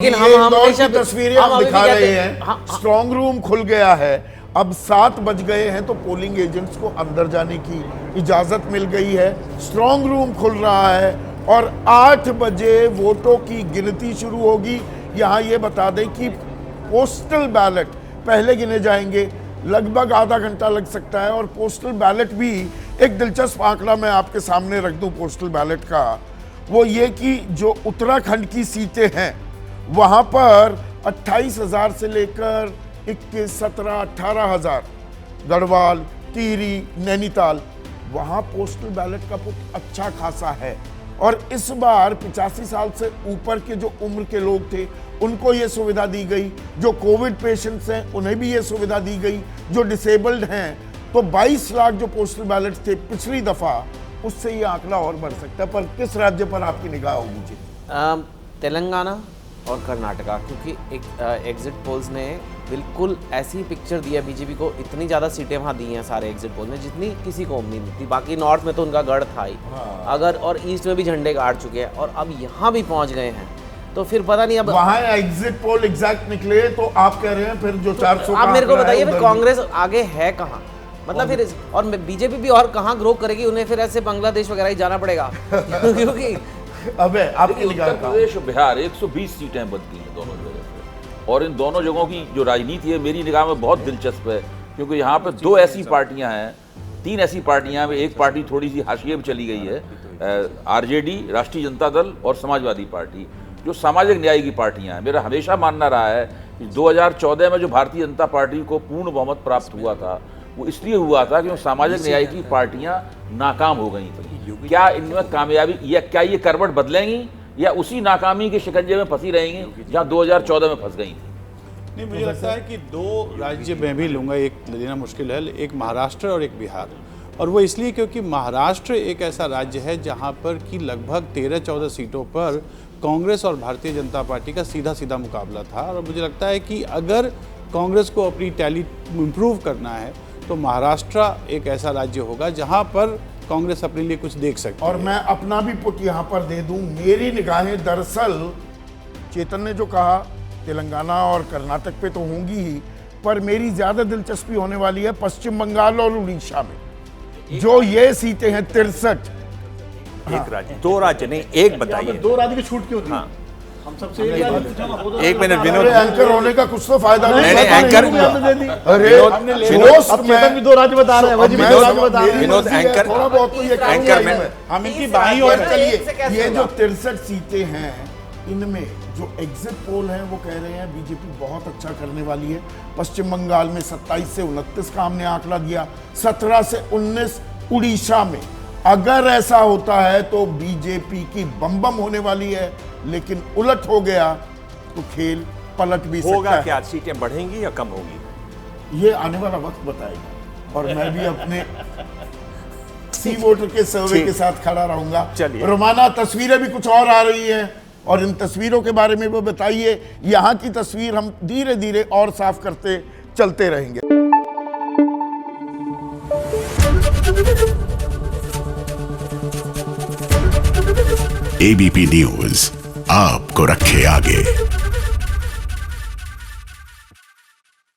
लेकिन हम हमेशा तस्वीरें हम दिखा रहे हैं। स्ट्रांग रूम खुल गया है, अब 7 बज गए हैं तो पोलिंग एजेंट्स को अंदर जाने की इजाजत मिल गई है। स्ट्रांग रूम खुल रहा है और 8 बजे वोटों की गिनती शुरू होगी। यहाँ ये बता दें कि पोस्टल बैलेट पहले गिने जाएंगे, लगभग आधा घंटा लग सकता है। और पोस्टल बैलेट भी एक दिलचस्प आंकड़ा मैं आपके सामने रख दूं पोस्टल बैलेट का, वो ये कि जो उत्तराखंड की सीटें हैं वहाँ पर 28,000 से लेकर 21, 17, 18,000 गढ़वाल, टिहरी, नैनीताल, वहाँ पोस्टल बैलेट का पुट अच्छा खासा है। और इस बार 85 साल से ऊपर के जो उम्र के लोग थे उनको ये सुविधा दी गई, जो कोविड पेशेंट्स हैं उन्हें भी ये सुविधा दी गई, जो डिसेबल्ड हैं। तो 22 लाख जो पोस्टल बैलेट थे पिछली दफ़ा, उससे ये आंकड़ा और बढ़ सकता है। पर किस राज्य पर आपकी निगाह होगी जी? तेलंगाना और कर्नाटका, क्योंकि एक एग्जिट पोल्स ने बिल्कुल ऐसी पिक्चर दी है बीजेपी को, इतनी ज़्यादा सीटें वहाँ दी हैं सारे एग्जिट पोल में जितनी किसी को उम्मीद नहीं थी। बाकी नॉर्थ में तो उनका गढ़ था ही, अगर और ईस्ट में भी झंडे गाड़ चुके हैं और अब यहाँ भी पहुँच गए हैं, तो फिर पता नहीं अब वहाँ एग्जिट पोल एग्जैक्ट निकले तो आप कह रहे हैं फिर जो 400 आप मेरे को बताइए फिर कांग्रेस आगे है कहाँ? मतलब फिर और बीजेपी भी और कहाँ ग्रो करेगी? उन्हें फिर ऐसे बांग्लादेश वगैरह ही जाना पड़ेगा क्योंकि अबे आपकी उत्तर प्रदेश और बिहार 120 सीटें बनती हैं दोनों जगह पे, और इन दोनों जगहों की जो राजनीति है मेरी निगाह में बहुत दिलचस्प है, क्योंकि यहाँ पे 2 ऐसी पार्टियां हैं, 3 ऐसी पार्टियां हैं। एक पार्टी थोड़ी सी हाशिए में चली गई है, आरजेडी, राष्ट्रीय जनता दल और समाजवादी पार्टी, जो सामाजिक न्याय की पार्टियां हैं। मेरा हमेशा मानना रहा है कि 2014 में जो भारतीय जनता पार्टी को पूर्ण बहुमत प्राप्त हुआ था वो इसलिए हुआ था कि सामाजिक न्याय की पार्टियां नाकाम हो गई थी। क्या इनमें कामयाबी, या क्या ये करवट बदलेंगी या उसी नाकामी के शिकंजे में फंसी रहेंगी जहां 2014 में फंस गई थी? नहीं, मुझे लगता है कि 2 राज्य मैं भी लूँगा, एक लेना मुश्किल है, एक महाराष्ट्र और एक बिहार। और वो इसलिए क्योंकि महाराष्ट्र एक ऐसा राज्य है जहाँ पर कि लगभग 13-14 सीटों पर कांग्रेस और भारतीय जनता पार्टी का सीधा सीधा मुकाबला था। और मुझे लगता है कि अगर कांग्रेस को अपनी टैली इम्प्रूव करना है तो महाराष्ट्र एक ऐसा राज्य होगा जहाँ पर कांग्रेस अपने लिए कुछ देख सकती है। और मैं अपना भी पुट यहाँ पर दे दूं, मेरी निगाहें दरअसल चेतन ने जो कहा तेलंगाना और कर्नाटक पे तो होंगी ही, पर मेरी ज्यादा दिलचस्पी होने वाली है पश्चिम बंगाल और उड़ीसा में। जो ये सीटें हैं 63, एक राज्य 2 राज्य नहीं, एक बताइए 2 राज्य की छूट क्यों थी? हाँ। हम सबसे एक मिनट विनोद, एंकर होने का कुछ तो फायदा नहीं। एंकर अरे चेतन भी 2 राज्य बता रहे हैं, वही भी 2 राज्य बता रहे हैं। विनोद एंकर, थोड़ा बहुत तो ये एंकर में हम इनकी बाई और चलिए, ये जो 63 सीटें हैं इनमें जो एग्जिट पोल हैं वो कह रहे हैं बीजेपी बहुत अच्छा करने वाली है। पश्चिम बंगाल में 27 से 29 का हमने आंकड़ा दिया, 17 से 19 उड़ीसा में। अगर ऐसा होता है तो बीजेपी की बम बम होने वाली है, लेकिन उलट हो गया तो खेल पलट भी सकता है। होगा क्या? सीटें बढ़ेंगी या कम होगी? ये आने वाला वक्त बताएगा, और मैं भी अपने सी वोटर के सर्वे के साथ खड़ा रहूंगा। चलिए, रोमाना तस्वीरें भी कुछ और आ रही हैं और इन तस्वीरों के बारे में वो बताइए। यहाँ की तस्वीर हम धीरे धीरे और साफ करते चलते रहेंगे। एबीपी न्यूज आपको रखे आगे।